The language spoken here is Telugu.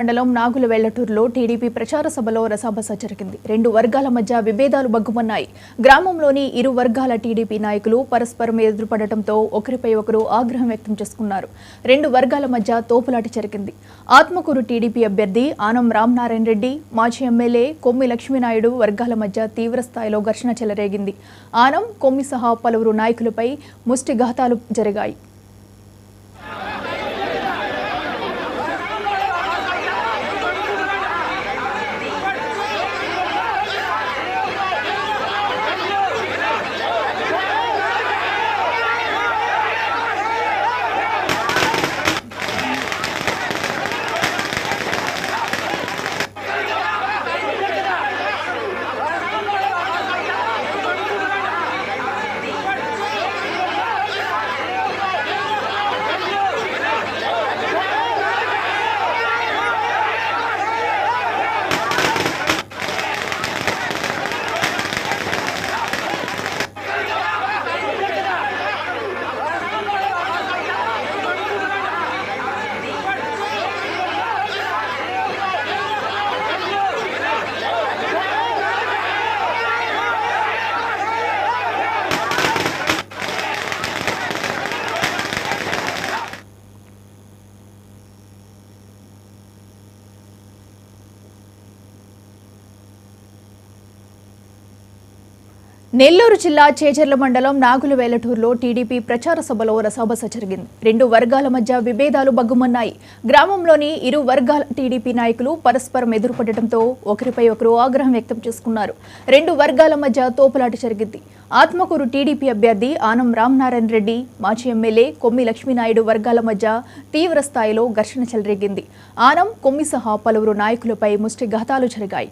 మండలం నాగుల వెల్లటూరులో టీడీపీ ప్రచార సభలో రసాబస జరిగింది. రెండు వర్గాల మధ్య విభేదాలు బగ్గుమన్నాయి. గ్రామంలోని ఇరు వర్గాల టీడీపీ నాయకులు పరస్పరం ఎదురుపడటంతో ఒకరిపై ఒకరు ఆగ్రహం వ్యక్తం చేసుకున్నారు. రెండు వర్గాల మధ్య తోపులాట జరిగింది. ఆత్మకూరు టీడీపీ అభ్యర్థి ఆనం రామనారాయణ రెడ్డి, మాజీ ఎమ్మెల్యే కొమ్మి లక్ష్మీనాయుడు వర్గాల మధ్య తీవ్ర స్థాయిలో ఘర్షణ చెలరేగింది. ఆనం, కొమ్మి సహా పలువురు నాయకులపై ముష్టిఘాతాలు జరిగాయి. నెల్లూరు జిల్లా చేజర్ల మండలం నాగుల వెల్లటూరులో టీడీపీ ప్రచార సభలో రసాబస జరిగింది. రెండు వర్గాల మధ్య విభేదాలు బగ్గుమన్నాయి. గ్రామంలోని ఇరు వర్గాల టీడీపీ నాయకులు పరస్పరం ఎదురుపడటంతో ఒకరిపై ఒకరు ఆగ్రహం వ్యక్తం చేసుకున్నారు. రెండు వర్గాల మధ్య తోపులాట జరిగింది. ఆత్మకూరు టీడీపీ అభ్యర్థి ఆనం రామనారాయణ రెడ్డి, మాజీ ఎమ్మెల్యే కొమ్మి లక్ష్మీనాయుడు వర్గాల మధ్య తీవ్ర స్థాయిలో ఘర్షణ చెలరేగింది. ఆనం, కొమ్మి సహా పలువురు నాయకులపై ముష్టిఘాతాలు జరిగాయి.